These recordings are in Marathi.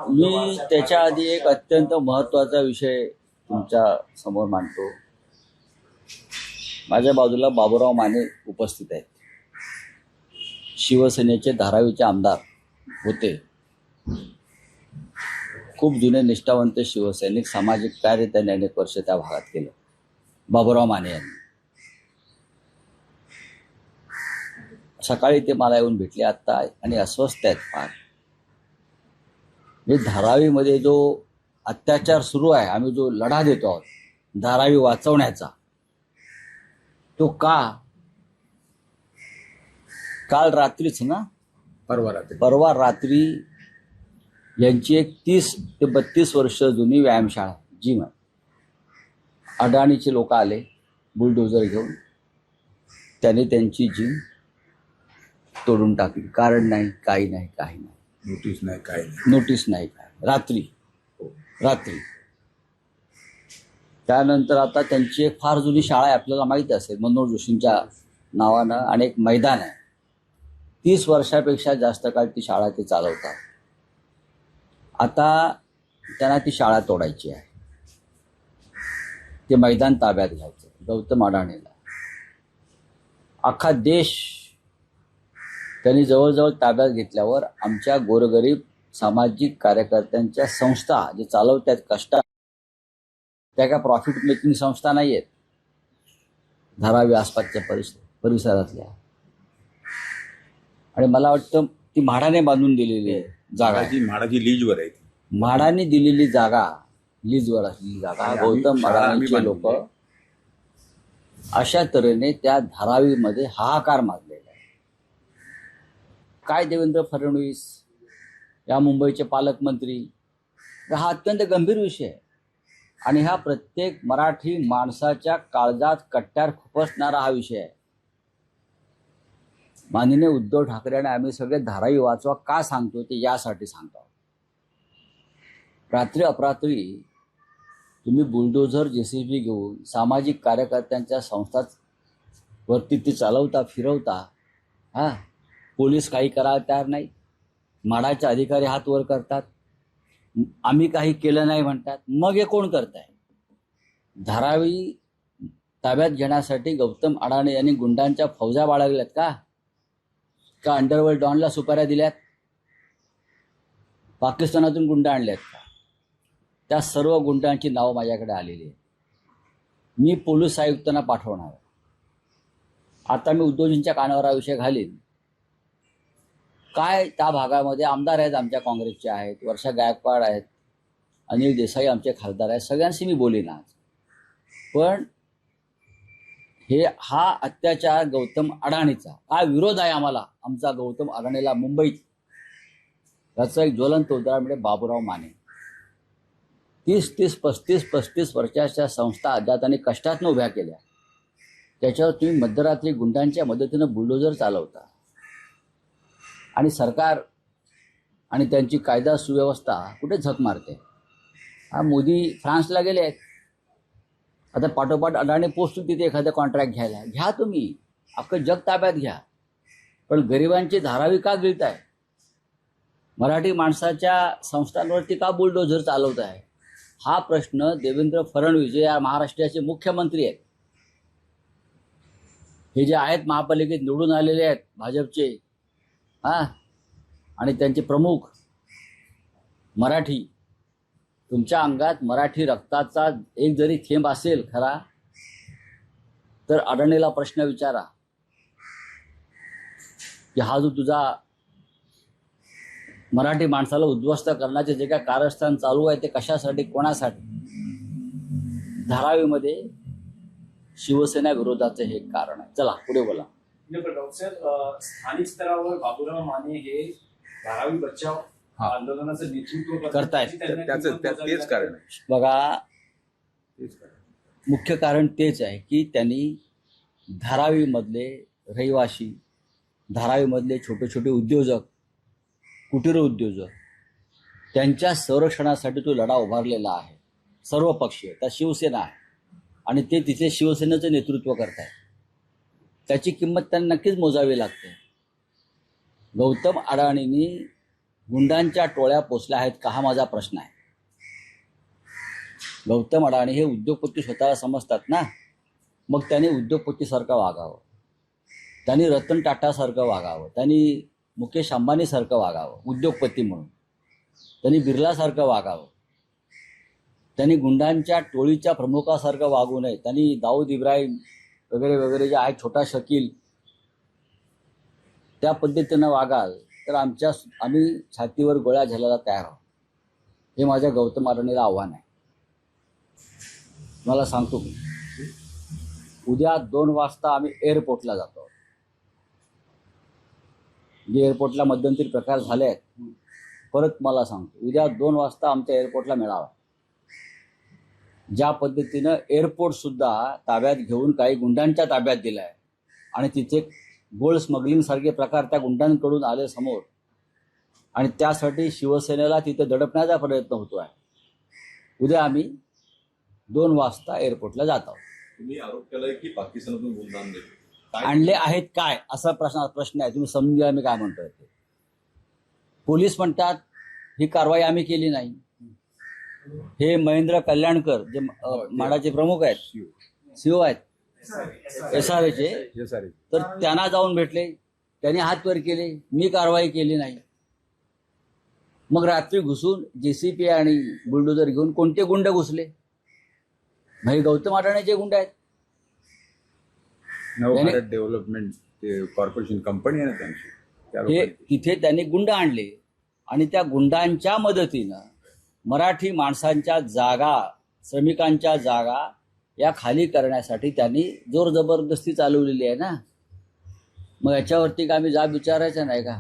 मी त्याच्या आधी एक अत्यंत महत्त्वाचा विषय तुमच्या समोर मांडतो. माझ्या बाजूला बाबूराव माने उपस्थित आहेत. शिवसेनेचे धारावीचे आमदार होते. खूप जुने निष्ठावंत शिवसैनिक, सामाजिक कार्य त्यांनी अनेक वर्ष त्या भागात केलं. बाबूराव माने यांनी सकाळी ते मला येऊन भेटले आत्ता आणि अस्वस्थ आहेत फार. म्हणजे धारावीमध्ये जो अत्याचार सुरू आहे, आम्ही जो लढा देतो आहोत धारावी वाचवण्याचा, तो का काल रात्रीच ना परवा रात्री यांची एक 30 ते 32 वर्ष जुनी व्यायामशाळा जिम आहे. अडाणीचे लोक आले बुलडोजर घेऊन, त्याने त्यांची जिम तोडून टाकली. कारण नाही, काही नाही, काही नाही, नोटीस नाही काय. रात्री त्यानंतर आता त्यांची एक फार जुनी शाळा आहे, आपल्याला माहीत असेल, मनोहर जोशींच्या नावानं, आणि एक मैदान आहे. 30 वर्षापेक्षा जास्त काळ ती शाळा ते चालवतात. आता त्यांना ती शाळा तोडायची आहे, ते मैदान ताब्यात घ्यायचं. गौतम अडाणीला अख्खा देश त्यांनी जवळजवळ ताब्यात घेतल्यावर आमच्या गोरगरीब सामाजिक कार्यकर्त्यांच्या संस्था जे चालवतात कष्ट, त्या काय प्रॉफिट मेकिंग संस्था नाही आहेत धारावी आसपासच्या परिसरातल्या. आणि मला वाटतं ती म्हाडाने बांधून दिलेली आहे जागा, म्हाडाची लीजवर आहे. म्हाडाने दिलेली जागा, लीजवर असलेली जागा. गौतम अडाणीचे लोक अशा तऱ्हेने त्या धारावीमध्ये हाहाकार माजलेला आहे. काय देवेंद्र फडणवीस या मुंबईचे पालकमंत्री, हा अत्यंत गंभीर विषय आहे. आणि हा प्रत्येक मराठी माणसाच्या काळजात कट्ट्यार खुपसणारा हा विषय आहे. माननीय उद्धव ठाकरे आणि आम्ही सगळे धारावी वाचवा का सांगतो, ते यासाठी सांगतो. रात्री अपरात्री तुम्ही बुलडोझर JCB घेऊन सामाजिक कार्यकर्त्यांच्या संस्थांवरती ते चालवता, फिरवता. पोलीस काही करायला तयार नाही, म्हाडाचे अधिकारी हात वर करतात, आम्ही काही केलं नाही म्हणतात. मग हे कोण करत आहे? धारावी ताब्यात घेण्यासाठी गौतम अडाणी यांनी गुंडांच्या फौजा बाळगल्यात का अंडरवर्ल्ड डॉनला सुपाऱ्या दिल्यात? पाकिस्तानातून गुंड आणल्यात का? त्या सर्व गुंडांची नावं माझ्याकडे आलेली आहेत. मी पोलीस आयुक्तांना पाठवणार. आता मी उद्धवजींच्या कानावर हा विषय घालीन. काय त्या भागामध्ये आमदार आहेत, आमच्या काँग्रेसचे आहेत, वर्षा गायकवाड आहेत, अनिल देसाई आमचे खासदार आहेत, सगळ्यांशी मी बोलीन आज. पण हा अत्याचार गौतम अडाणीचा काय विरोध आहे आम्हाला, आमचा गौतम अडाणीला मुंबईत, याचं एक ज्वलंत उदाहरण म्हणजे बाबूराव माने. 30, 35 वर्षाच्या संस्था ज्या त्यांनी कष्टातनं उभ्या केल्या, त्याच्यावर तुम्ही मध्यरात्री गुंडांच्या मदतीनं बुलडोजर चालवता. आणि सरकार आणि त्यांची कायदा सुव्यवस्था कुठे झक मारते. मोदी फ्रान्सला गेले आहेत, आता पाठोपाठ अडाणी पोचतील तिथे एखादं कॉन्ट्रॅक्ट घ्या तुम्ही, अख्खं जग ताब्यात घ्या. पण गरिबांची धारावी का गिळताय? मराठी माणसाच्या संस्थांवरती का बुलडोझर चालवत आहे? हा प्रश्न देवेंद्र फडणवीस जे या महाराष्ट्राचे मुख्यमंत्री आहेत, हे जे आहेत महापालिकेत निवडून आलेले आहेत भाजपचे, आणि त्यांचे प्रमुख मराठी, तुमच्या अंगात मराठी रक्ताचा एक जरी थेंब असेल खरा, तर अडाणीला प्रश्न विचारा की हा जो तुझा मराठी माणसाला उद्ध्वस्त करण्याचे जे काय कारस्थान चालू आहे ते कशासाठी, कोणासाठी? धारावीमध्ये शिवसेना विरोधाचं हे कारण आहे. चला पुढे बोला. स्थानिक स्तरावर बाबूराव माने हे धारावी बचाव आंदोलनाचं नेतृत्व करतायत. तेच कारण आहे. बघा, मुख्य कारण तेच आहे की त्यांनी धारावीमधले रहिवासी, धारावीमधले छोटे छोटे उद्योजक, कुटीर उद्योजक, त्यांच्या संरक्षणासाठी तो लढा उभारलेला आहे. सर्व पक्षीय, त्या शिवसेना आहे आणि ते तिथे शिवसेनेचं नेतृत्व करत आहे. त्याची किंमत त्यांना नक्कीच मोजावी लागते. गौतम अडाणींनी गुंडांच्या टोळ्या पोचल्या आहेत का, हा माझा प्रश्न आहे. गौतम अडाणी हे उद्योगपती स्वतःला समजतात ना, मग त्यांनी उद्योगपतीसारखं वागावं, त्यांनी रतन टाटासारखं वागावं, त्यांनी मुकेश अंबानीसारखं वागावं उद्योगपती म्हणून, त्यांनी बिर्लासारखं वागावं, त्यांनी गुंडांच्या टोळीच्या प्रमुखासारखं वागू नये, त्यांनी दाऊद इब्राहिम वगैरे वगैरे जे आहेत, छोटा शकील, त्या पद्धतीनं वागाल तर आम्ही छातीवर गोळ्या झेलायला तयार आहोत. हे माझ्या गौतम अडाणीला आव्हान आहे. मला सांगतो मी, उद्या 2 वाजता आम्ही एअरपोर्टला जातो. जे एअरपोर्टला मध्यंतरी प्रकार झाले आहेत, परत मला सांगतो, उद्या 2 वाजता आमच्या एअरपोर्टला मिळावा. ज्या पद्धतीनं एअरपोर्ट सुद्धा ताब्यात घेऊन काही गुंडांच्या ताब्यात दिलं आहे आणि तिथे गोल्ड स्मगलिंग सारखे प्रकार त्या गुंडांकडून आले समोर, आणि त्यासाठी शिवसेनेला तिथे दडपण्याचा प्रयत्न होतो आहे. उद्या आम्ही 2 वाजता एअरपोर्टला जात आहोत. तुम्ही आरोप केलाय की पाकिस्तानातून गुंड आणले आहेत काय असा प्रश्न आहे. तुम्ही समजून घ्या मी काय म्हणतोय ते. पोलीस म्हणतात ही कारवाई आम्ही केली नाही. हे महेंद्र कल्याणकर जे माडाचे प्रमुख आहेत, सीओ आहेत SRAचे, तर त्यांना जाऊन भेटले, त्यांनी हात वर केले, मी कारवाई केली नाही. मग रात्री घुसून JCP आणि बुलडोजर घेऊन कोणते गुंड घुसले? म्हणजे गौतम अडाणीचे गुंड आहेत. नवभारत डेव्हलपमेंट कॉर्पोरेशन कंपनी आहे ना त्यांची, हे तिथे त्यांनी गुंड आणले आणि त्या गुंडांच्या मदतीनं मराठी माणसांच्या जागा, श्रमिकांच्या जागा या खाली करण्यासाठी त्यांनी जोर जबरदस्ती चालवलेली आहे ना. मग याच्यावरती का आम्ही जाब विचारायचा नाही का?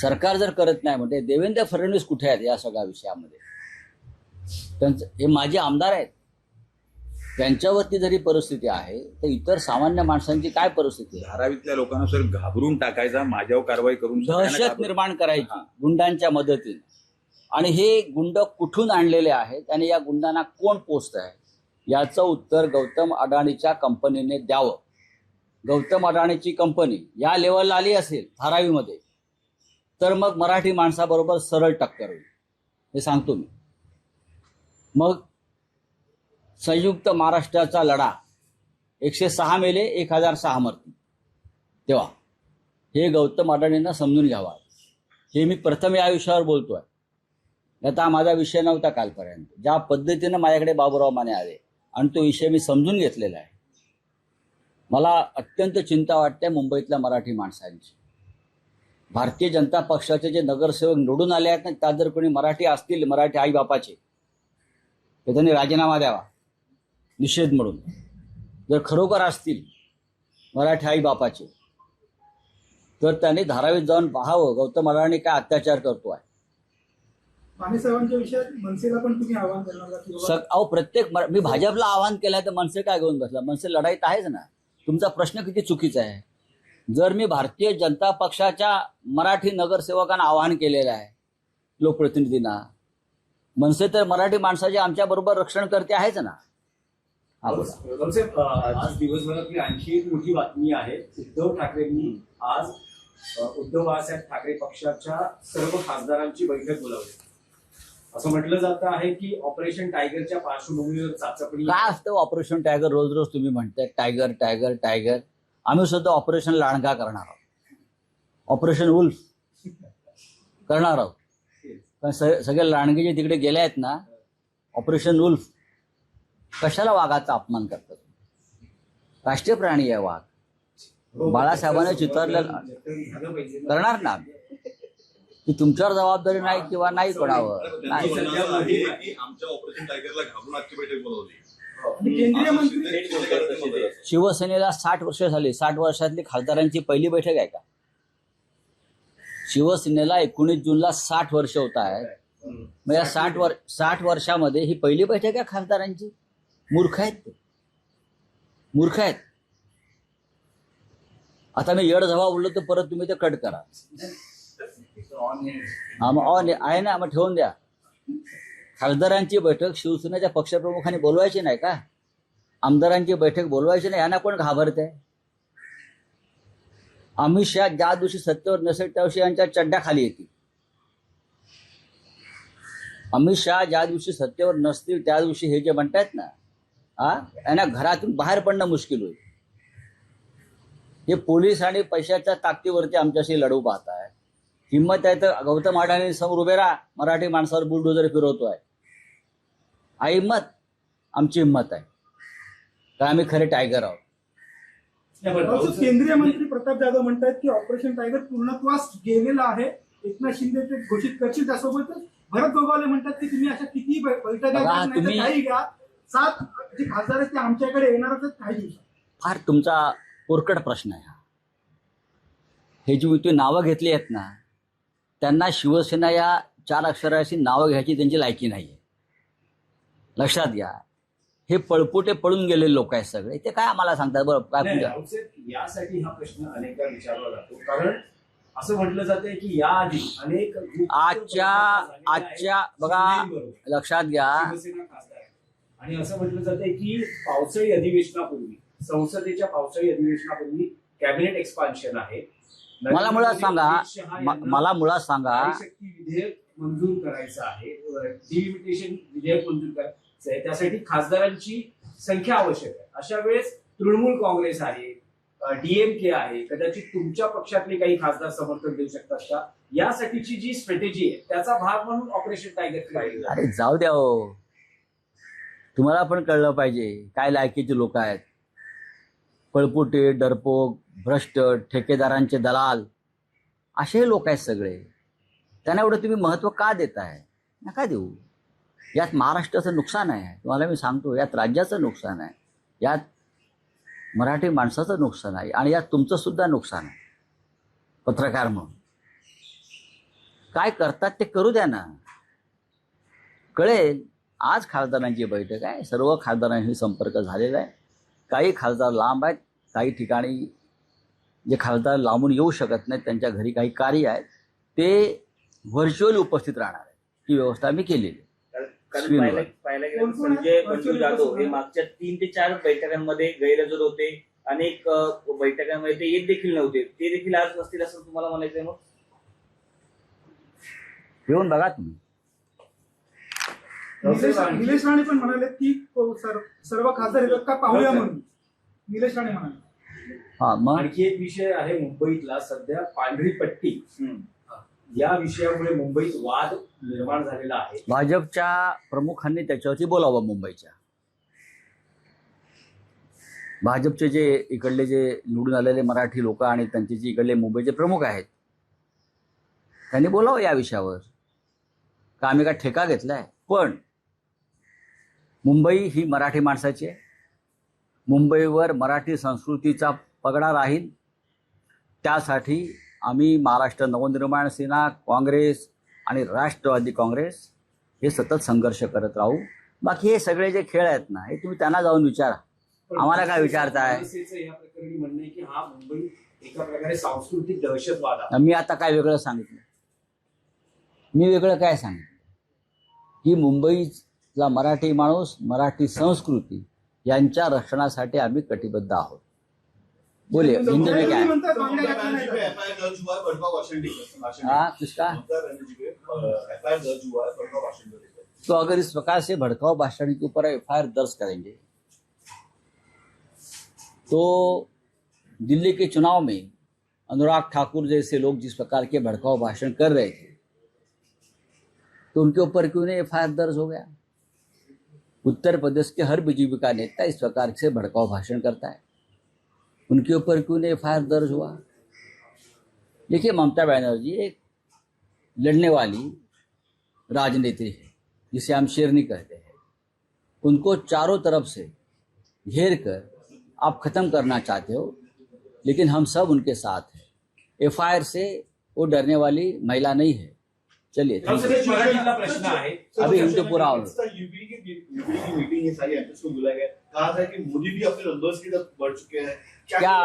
सरकार जर करत नाही म्हणजे देवेंद्र फडणवीस कुठे आहेत या सगळ्या विषयामध्ये? त्यांचं हे माझे आमदार आहेत, त्यांच्यावरती जरी परिस्थिती आहे तर इतर सामान्य माणसांची काय परिस्थिती आहे? धारावीतल्या लोकांना सर घाबरून टाकायचा, माझ्यावर कारवाई करून दहशत निर्माण करायची गुंडांच्या मदतीने. आणि हे गुंड कुठून आणलेले आहेत आणि या गुंडांना कोण पोचत आहे याचं उत्तर गौतम अडाणीच्या कंपनीने द्यावं. गौतम अडाणीची कंपनी या लेवलला आली असेल धारावीमध्ये तर मग मराठी माणसाबरोबर सरळ टक्कर होईल, हे सांगतो मी. मग संयुक्त महाराष्ट्राचा लढा 106 मेले, 1006 मरतील. तेव्हा हे गौतम अडाणींना समजून घ्यावा. हे मी प्रथम या विषयावर बोलतोय. आता माझा विषय नव्हता कालपर्यंत. ज्या पद्धतीनं माझ्याकडे बाबूराव माने आले आणि तो विषय मी समजून घेतलेला आहे. मला अत्यंत चिंता वाटते मुंबईतल्या मराठी माणसांची. भारतीय जनता पक्षाचे जे नगरसेवक निवडून आले आहेत ना, त्यात जर कोणी मराठी असतील, मराठी आईबापाचे, तर त्यांनी राजीनामा द्यावा निषेध म्हणून. जर खरोखर असतील मराठी आईबापाचे तर त्यांनी धारावीत जाऊन पाहावं गौतम अडाणी काय अत्याचार करतो आहे. माने साहेबांच्या विषयात मनसेला पण तुम्ही आव्हान करणार? अहो प्रत्येक मी भाजपला आव्हान केलं तर मनसे काय घेऊन बसला? मनसे लढाईत आहेच ना. तुमचा प्रश्न किती चुकीचा आहे. जर मी भारतीय जनता पक्षाच्या मराठी नगरसेवकांना आवाहन केलेलं आहे, लोकप्रतिनिधींना, मनसे तर मराठी माणसाचे आमच्या बरोबर रक्षण करते आहेच ना. आज दिवसभरातली आणखी एक मोठी बातमी आहे. उद्धव ठाकरेंनी आज उद्धव बाळासाहेब ठाकरे पक्षाच्या सर्व खासदारांची बैठक बोलावली. असं म्हटलं जातं आहे की ऑपरेशन टायगरच्या पार्श्वभूमीवर चाचपणी. काय असतं ऑपरेशन टायगर? रोज रोज तुम्ही म्हणताय टायगर टायगर टायगर. आम्ही सुद्धा ऑपरेशन लांडगा करणार आहोत, ऑपरेशन वुल्फ करणार आहोत. कारण सगळे लांडगे जे तिकडे गेले आहेत ना, ऑपरेशन वुल्फ. कशाला वाघाचा अपमान करतात? राष्ट्रीय प्राणी आहे वाघ. बाळासाहेबांना चितारलेलं करणार ना. की तुमच्यावर जबाबदारी नाही किंवा नाही कोणावर नाही. आमच्या ऑपरेशन टायगरला घाबरून आजची बैठक बोलवली. केंद्रीय मंत्री शिवसेनेला 60 वर्ष झाली. 60 वर्षातली खासदारांची पहिली बैठक आहे का? शिवसेनेला 19 जूनला 60 वर्ष होत आहेत. मग या 60 वर्षामध्ये ही पहिली बैठक आहे खासदारांची? मूर्ख आहेत ते, मूर्ख आहेत. आता मी येड जवा बोललो तर परत तुम्ही ते कट करा. ऑन आहे ना, मग ठेवून द्या. खासदारांची बैठक शिवसेनेच्या पक्षप्रमुखांनी बोलवायची नाही का? आमदारांची बैठक बोलवायची नाही, यांना कोण घाबरत आहे? अमित शहा ज्या दिवशी सत्तेवर नसेल त्या दिवशी यांच्या चड्ड्या खाली येतील. अमित शहा ज्या दिवशी सत्तेवर नसतील त्या दिवशी हे जे म्हणतायत ना, यांना घरातून बाहेर पडणं मुश्किल होईल. हे पोलीस आणि पैशाच्या ताकदीवरती आमच्याशी लढू पाहत आहे. हिंमत आहे तर गौतम अडाणी समोर उभे राहा, मराठी माणसावर बुलडोजर फिरवतोय. हा हिंमत आमची हिंमत आहे, तर आम्ही खरे टायगर आहोत. केंद्रीय मंत्री प्रताप जाधव म्हणतात की ऑपरेशन टायगर पूर्णत्वास गेलेलं आहे. एकनाथ शिंदे ते घोषित करतील. त्यासोबतच भरत गोगावले म्हणतात की तुम्ही अशा किती बैठका घ्या, तुम्ही- काही घ्या, 7 जे खासदार आहेत ते आमच्याकडे येणारच आहेत काही दिवसात. फार तुमचा पोरकट प्रश्न आहे हा. हे जी तुम्ही नावं घेतली आहेत ना, त्यांना शिवसेना या 4 अक्षराची नावं घ्यायची त्यांची लायकी नाही आहे. लक्षात घ्या. हे पळपुटे पळून गेलेले लोक आहेत सगळे. ते काय आम्हाला सांगतात बरं काय नाही, तुमच्या राऊतसाहेब, यासाठी हा प्रश्न अनेकदा विचारला जातो, कारण असं म्हटलं जातंय की याआधी अनेक आजच्या बघा लक्षात घ्या. शिवसेना खासदार आहेत. आणि असं म्हटलं जातंय की पावसाळी अधिवेशनापूर्वी, संसदेच्या पावसाळी अधिवेशनापूर्वी कॅबिनेट एक्सपान्शन आहे. मला मुळात सांगा, अमित शहा यांना मला मुळात सांगा, नारीशक्ती विधेयक मंजूर करायचं आहे, डिलिमिटेशन विधेयक मंजूर करायचं आहे. त्यासाठी खासदारांची संख्या आवश्यक आहे. अशा वेळेस तृणमूल काँग्रेस आहे, डीएमके आहे, कदाचित तुमच्या पक्षातले काही खासदार समर्थन देऊ शकतात का? यासाठीची जी स्ट्रॅटेजी आहे त्याचा भाग म्हणून ऑपरेशन टायगर आहे. अरे जाऊ द्या हो, तुम्हाला पण कळलं पाहिजे काय लायकीचे लोक आहेत. पळपुटे, डरपोक, भ्रष्ट, ठेकेदारांचे दलाल असे लोक आहेत सगळे. त्यांना एवढं तुम्ही महत्त्व का देताय? नका देऊ. यात महाराष्ट्राचं नुकसान आहे, तुम्हाला मी सांगतो. यात राज्याचं नुकसान आहे, यात मराठी माणसाचं नुकसान आहे, आणि यात तुमचं सुद्धा नुकसान आहे. पत्रकार म्हणून काय करतात ते करू द्या ना, कळेल. आज खासदारांची बैठक आहे, सर्व खासदारांशी संपर्क झालेला आहे. काही खासदार लांब आहेत, काही ठिकाणी जे खासदार लांबून येऊ शकत नाहीत त्यांच्या घरी काही कार्य आहेत, ते व्हर्च्युअली उपस्थित राहणार आहे. ही व्यवस्था मी केलेली आहे. पाहायला गेलं तर संजय बंडू जाधव हे मागच्या 3 ते 4 बैठकांमध्ये गैरहजर होते. अनेक बैठकांमध्ये ते येत देखील नव्हते. ते देखील आज नसतील असं तुम्हाला म्हणायचंय? मग येऊन बघा तुम्ही. निलेश राणे पण म्हणाले की सर्व खासदार येतात का पाहूया म्हणून. निलेश राणे म्हणाले. हा, मग आणखी एक विषय आहे मुंबईतला सध्या, पांढरी पट्टी. या विषयामुळे मुंबईत वाद निर्माण झालेला आहे. भाजपच्या प्रमुखांनी त्याच्यावरती बोलावं. मुंबईच्या भाजपचे जे इकडले जे निवडून आलेले मराठी लोक आणि त्यांचे जे इकडले मुंबईचे प्रमुख आहेत, त्यांनी बोलावं या विषयावर. का आम्ही काय ठेका घेतलाय? पण मुंबई ही मराठी माणसाची आहे. मुंबईवर मराठी संस्कृतीचा पगडा राहील. त्यासाठी आम्ही महाराष्ट्र नवनिर्माण सेना, काँग्रेस आणि राष्ट्रवादी काँग्रेस हे सतत संघर्ष करत राहू. बाकी हे सगळे जे खेळ आहेत ना, हे तुम्ही त्यांना जाऊन विचारा. आम्हाला काय विचारताय? मनसेचं या प्रकरणी म्हणणं आहे की हा मुंबई एका प्रकारे सांस्कृतिक दहशतवाद आहे. मी आता काय वेगळं सांगितलं? मी वेगळं काय सांगितलं? की मुंबईला मराठी माणूस, मराठी संस्कृती यांच्या रक्षणासाठी आम्ही कटिबद्ध आहोत. बोले हिंदी में क्या है? हाँ, किसका? तो अगर इस प्रकार से भड़काऊ भाषण के ऊपर एफआईआर दर्ज करेंगे तो दिल्ली के चुनाव में अनुराग ठाकुर जैसे लोग जिस प्रकार के भड़काऊ भाषण कर रहे थे, तो उनके ऊपर क्यों नहीं एफआईआर दर्ज हो गया? उत्तर प्रदेश के हर बीजेपी का नेता इस प्रकार से भड़काऊ भाषण करता है, उनके ऊपर क्यों नहीं एफआईआर दर्ज हुआ? देखिए, ममता बनर्जी एक लड़ने वाली राजनेत्री है जिसे हम शेरनी कहते हैं. उनको चारों तरफ से घेर कर आप खत्म करना चाहते हो, लेकिन हम सब उनके साथ हैं. एफआईआर से वो डरने वाली महिला नहीं है. चलिए, एक मराठीतला प्रश्न आहे. अभी हिंदू पूरा हो. यूपी की मीटिंग ये सारी एमपीस को बुलाया गया, कहा था कि मोदी भी अपने नंबर्स की तरफ बढ़ चुके हैं. क्या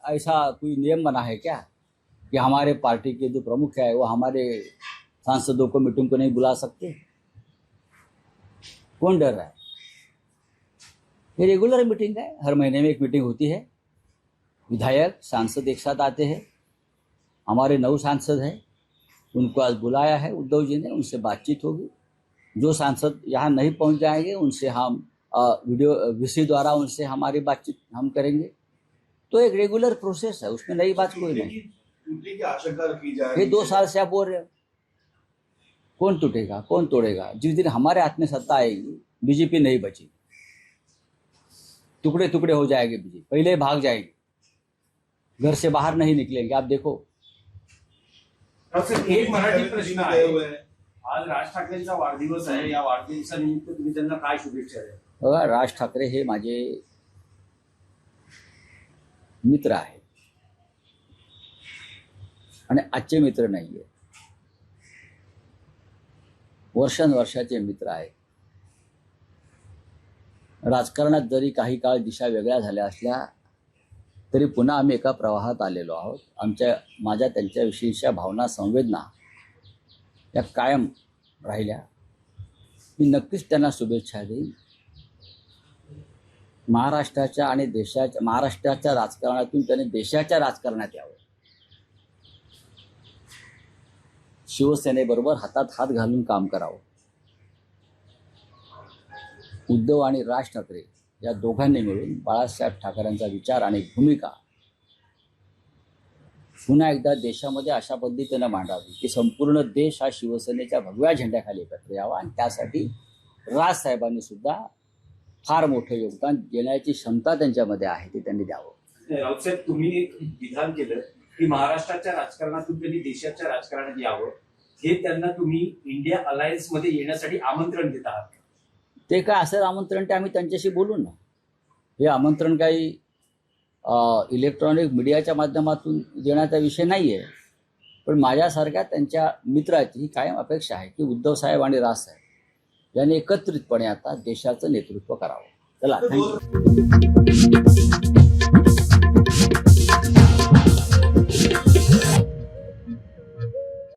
ऐसा कोई नियम बना है क्या कि हमारे पार्टी के जो प्रमुख है वो हमारे सांसदों को मीटिंग को नहीं बुला सकते? कौन डर रहा है? ये रेगुलर मीटिंग है, हर महीने में एक मीटिंग होती है. विधायक सांसद एक साथ आते हैं, हमारे 9 सांसद हैं, उनको आज बुलाया है उद्धव जी ने, उनसे बातचीत होगी। जो सांसद यहाँ नहीं पहुँच जाएंगे उनसे हम वीडियो वीसी द्वारा उनसे हमारी बातचीत हम करेंगे। तो एक रेगुलर प्रोसेस है, उसमें नई बात कोई नहीं। टूटने की आशंका की जा रही ये है। 2 साल से आप बोल रहे हो, कौन टूटेगा, कौन तोड़ेगा? जिस दिन हमारे हाथ में सत्ता आएगी बीजेपी नहीं बची, टुकड़े टुकड़े हो जाएंगे बीजेपी, पहले ही भाग जाएंगे, घर से बाहर नहीं निकलेंगे। आप देखो। एक मराठी प्रश्न गए आहे, हुए हैं। आज राज ठाकरेंचा वाढदिवस आहे, या वाढदिवसानिमित्त तुम्ही त्यांना काय शुभेच्छा द्याल? बघा, राज ठाकरे हे माझे मित्र आहेत आणि आजचे मित्र नाहीये, वर्षानुवर्षाचे मित्र आहेत। राजकारणात जरी काही काळ दिशा वेगळ्या झाल्या असल्या तरी पुन्हा आम्ही एका प्रवाहात आलेलो आहोत। माझ्या त्यांच्याविषयीच्या भावना, संवेदना या कायम राहिल्या। मी नक्कीच त्यांना शुभेच्छा देईन। महाराष्ट्राच्या आणि महाराष्ट्राच्या राजकारणातून त्यांनी देशाच्या राजकारणात यावं, शिवसेनेबरोबर हातात हात घालून काम करावं। उद्धव आणि राज ठाकरे या दोघांनी मिळून बाळासाहेब ठाकरेंचा विचार आणि भूमिका पुन्हा एकदा देशामध्ये अशा पद्धतीनं मांडावी की संपूर्ण देश हा शिवसेनेच्या भगव्या झेंड्याखाली एकत्र यावा। आणि त्यासाठी राजसाहेबांनी सुद्धा फार मोठं योगदान देण्याची क्षमता त्यांच्यामध्ये आहे, ती त्यांनी द्यावं। राऊत साहेब, तुम्ही एक विधान केलं की महाराष्ट्राच्या राजकारणातून त्यांनी देशाच्या राजकारणात यावं, हे त्यांना तुम्ही इंडिया अलायन्स मध्ये येण्यासाठी आमंत्रण देत आहात? ते काय असेल आमंत्रण ते आम्ही त्यांच्याशी बोलू ना। हे आमंत्रण काही इलेक्ट्रॉनिक मीडियाच्या माध्यमातून देण्याचा विषय नाही आहे, पण माझ्यासारख्या त्यांच्या मित्राची ही कायम अपेक्षा आहे की उद्धव साहेब आणि राजसाहेब यांनी एकत्रितपणे आता देशाचं नेतृत्व करावं। चला, थँक्यू।